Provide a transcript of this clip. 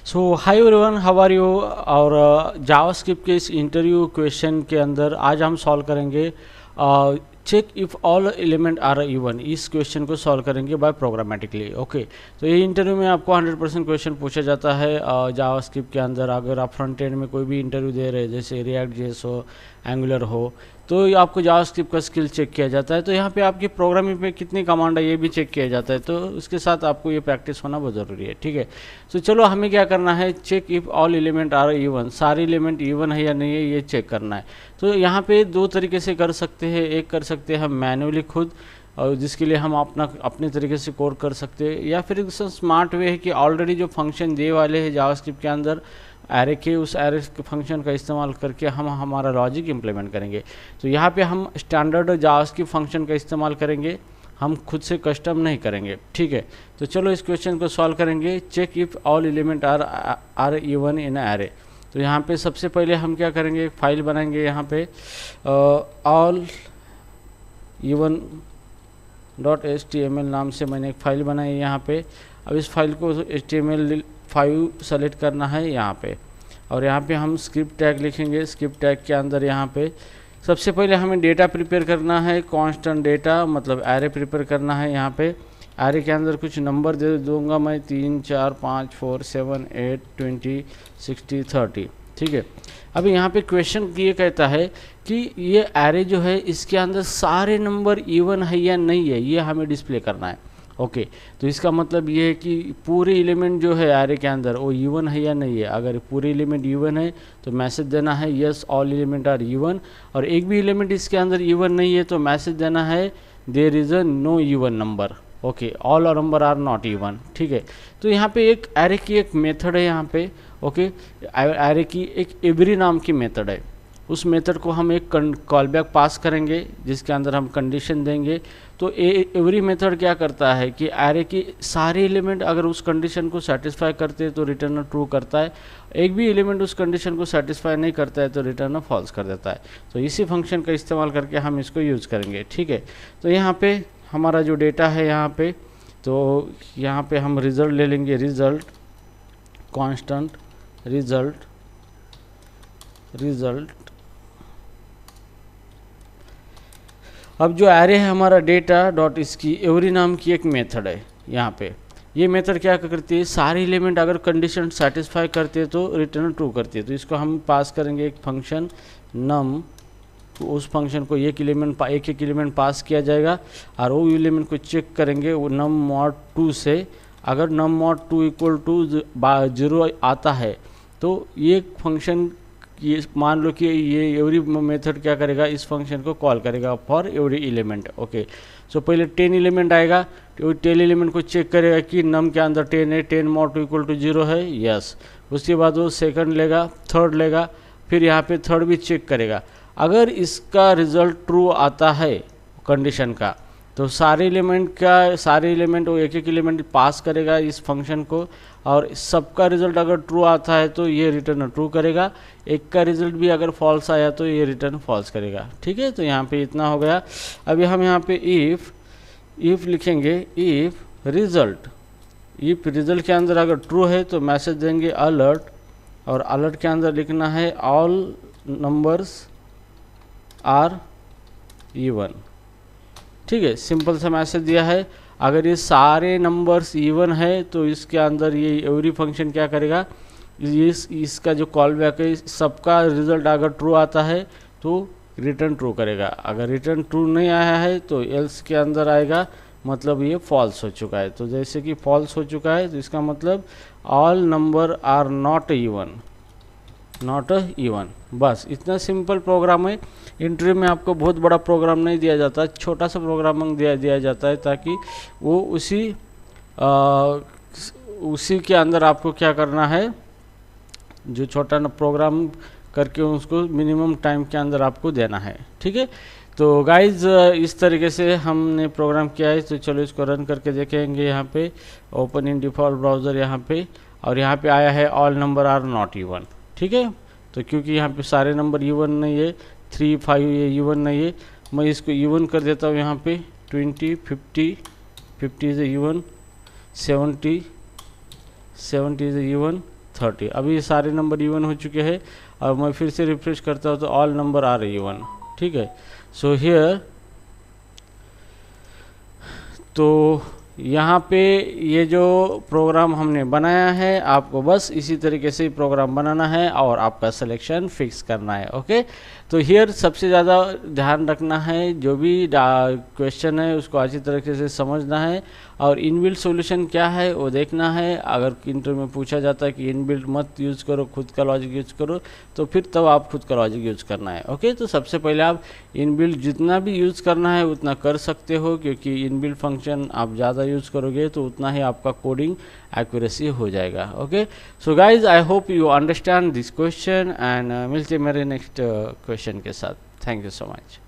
So hi everyone, how are you. और JavaScript के इस इंटरव्यू क्वेश्चन के अंदर आज हम सॉल्व करेंगे check if all element are even. इस क्वेश्चन को सॉल्व करेंगे बाय प्रोग्रामेटिकली। ओके, तो ये इंटरव्यू में आपको 100% क्वेश्चन पूछा जाता है जावास्क्रिप्ट के अंदर। अगर आप फ्रंट एंड में कोई भी इंटरव्यू दे रहे हैं, जैसे रिएक्ट जेएस हो, एंगुलर हो, तो ये आपको जावास्क्रिप्ट का स्किल चेक किया जाता है। तो यहाँ पे आपकी प्रोग्रामिंग में कितनी कमांड है ये भी चेक किया जाता है, तो उसके साथ आपको ये प्रैक्टिस होना बहुत ज़रूरी है। ठीक है, तो चलो हमें क्या करना है, check if all element are even, सारे एलिमेंट इवन है या नहीं है ये चेक करना है। तो यहाँ पे दो तरीके से कर सकते हैं। एक कर सकते हैं हम मैनुअली खुद, और जिसके लिए हम अपने तरीके से कोड कर सकते हैं, या फिर एक स्मार्ट वे है कि ऑलरेडी जो फंक्शन दे वाले हैं जावास्क्रिप्ट के अंदर एरे के, उस एरे के फंक्शन का इस्तेमाल करके हम हमारा लॉजिक इम्प्लीमेंट करेंगे। तो यहाँ पे हम स्टैंडर्ड जावास्क्रिप्ट फंक्शन का इस्तेमाल करेंगे, हम खुद से कस्टम नहीं करेंगे। ठीक है, तो चलो इस क्वेश्चन को सॉल्व करेंगे। Check if all element are even in array. तो यहाँ पे सबसे पहले हम क्या करेंगे, एक फाइल बनाएंगे। यहाँ पे ऑल इवन .html नाम से मैंने एक फ़ाइल बनाई है यहाँ पे। अब इस फाइल को HTML5 सेलेक्ट करना है यहाँ पे, और यहाँ पे हम स्क्रिप्ट टैग लिखेंगे। स्क्रिप्ट टैग के अंदर यहाँ पे सबसे पहले हमें डेटा प्रिपेयर करना है, कांस्टेंट डेटा मतलब एरे प्रिपेयर करना है। यहाँ पे एरे के अंदर कुछ नंबर दे दूंगा मैं, 3 4 5 4 7 8 20 60 30। ठीक है, अभी यहाँ पे क्वेश्चन ये कहता है कि ये एरे जो है इसके अंदर सारे नंबर इवन है या नहीं है, ये हमें डिस्प्ले करना है। ओके, तो इसका मतलब ये है कि पूरे एलिमेंट जो है एरे के अंदर वो इवन है या नहीं है। अगर पूरे एलिमेंट इवन है तो मैसेज देना है yes all element are even, और एक भी एलिमेंट इसके अंदर इवन नहीं है तो मैसेज देना है there is a no even number. Okay, all और नंबर आर नॉट इवन। ठीक है, तो यहाँ पे एक एरे की एक मेथड है यहाँ पे। ओके, एरे की एक एवरी नाम की मेथड है। उस मेथड को हम एक कॉलबैक पास करेंगे जिसके अंदर हम कंडीशन देंगे। तो एवरी मेथड क्या करता है कि एरे की सारे एलिमेंट अगर उस कंडीशन को सेटिस्फाई करते हैं तो रिटर्न ट्रू करता है, एक भी एलिमेंट उस कंडीशन को सेटिस्फाई नहीं करता है तो रिटर्न फॉल्स कर देता है। तो इसी फंक्शन का इस्तेमाल करके हम इसको यूज़ करेंगे। ठीक है, तो यहाँ पे हमारा जो डेटा है यहाँ पे, तो यहाँ पे हम रिज़ल्ट ले लेंगे। रिज़ल्ट कांस्टेंट रिज़ल्ट अब जो एरे है हमारा डेटा डॉट, इसकी एवरी नाम की एक मेथड है यहाँ पे। ये मेथड क्या करती है, सारे एलिमेंट अगर कंडीशन सेटिस्फाई करते हैं तो रिटर्न ट्रू करती है। तो इसको हम पास करेंगे एक फंक्शन नम। तो उस फंक्शन को एक एक एलिमेंट पास किया जाएगा, और वो एलिमेंट को चेक करेंगे वो नम मॉड 2 से। अगर नम मॉड 2 इक्वल टू 0 आता है तो ये फंक्शन, ये मान लो कि ये एवरी मेथड क्या करेगा, इस फंक्शन को कॉल करेगा फॉर एवरी एलिमेंट। ओके, सो पहले 10 एलिमेंट आएगा तो 10 एलिमेंट को चेक करेगा कि नम के अंदर 10 है, 10 मॉड 2 इक्वल टू 0 है, यस। उसके बाद वो सेकंड लेगा, थर्ड लेगा, फिर यहाँ पे थर्ड भी चेक करेगा। अगर इसका रिजल्ट ट्रू आता है कंडीशन का, तो सारे एलिमेंट वो एक एलिमेंट पास करेगा इस फंक्शन को, और सबका रिजल्ट अगर ट्रू आता है तो ये रिटर्न ट्रू करेगा। एक का रिजल्ट भी अगर फॉल्स आया तो ये रिटर्न फॉल्स करेगा। ठीक है, तो यहाँ पे इतना हो गया। अभी हम यहाँ पे इफ़ लिखेंगे, इफ़ रिजल्ट के अंदर अगर ट्रू है तो मैसेज देंगे अलर्ट, और अलर्ट के अंदर लिखना है ऑल नंबर्स आर इवन। ठीक है, सिंपल सा मैसेज दिया है। अगर ये सारे नंबर्स इवन है तो इसके अंदर ये एवरी फंक्शन क्या करेगा, इसका जो कॉल बैक है, सबका रिजल्ट अगर ट्रू आता है तो रिटर्न ट्रू करेगा। अगर रिटर्न ट्रू नहीं आया है तो एल्स के अंदर आएगा, मतलब ये फॉल्स हो चुका है। तो जैसे कि फॉल्स हो चुका है तो इसका मतलब all number are not even. बस इतना सिंपल प्रोग्राम है। इंटरव्यू में आपको बहुत बड़ा प्रोग्राम नहीं दिया जाता, छोटा सा प्रोग्राम दिया जाता है, ताकि वो उसी के अंदर आपको क्या करना है, जो छोटा प्रोग्राम करके उसको मिनिमम टाइम के अंदर आपको देना है। ठीक है, तो गाइज इस तरीके से हमने प्रोग्राम किया है। तो चलो इसको रन करके देखेंगे। यहाँ पे ओपन इन डिफ़ॉल्ट ब्राउज़र यहाँ पे, और यहाँ पे आया है all number are not even. ठीक है, तो क्योंकि यहाँ पे सारे नंबर इवन नहीं है, 3 5 ये इवन नहीं है, मैं इसको इवन कर देता हूँ। यहाँ पे 20 50 इज़ इवन, 70 इज़ इवन, 30। अभी ये सारे नंबर इवन हो चुके हैं और मैं फिर से रिफ्रेश करता हूँ तो ऑल नंबर आर इवन। ठीक है, सो हियर तो यहाँ पे ये जो प्रोग्राम हमने बनाया है आपको बस इसी तरीके से प्रोग्राम बनाना है और आपका सिलेक्शन फिक्स करना है। ओके, तो हियर सबसे ज़्यादा ध्यान रखना है, जो भी क्वेश्चन है उसको अच्छी तरीके से समझना है और इनबिल्ट सॉल्यूशन क्या है वो देखना है। अगर इंटरव्यू में पूछा जाता है कि इनबिल्ट मत यूज़ करो, खुद का लॉजिक यूज़ करो, तो फिर तब आप खुद का लॉजिक यूज़ करना है। ओके, तो सबसे पहले आप इनबिल्ट जितना भी यूज़ करना है उतना कर सकते हो, क्योंकि इनबिल्ट फंक्शन आप ज़्यादा यूज़ करोगे तो उतना ही आपका कोडिंग एक्यूरेसी हो जाएगा। Okay, so guys I hope you understand this question and मिलते मेरे नेक्स्ट क्वेश्चन के साथ। Thank you so much.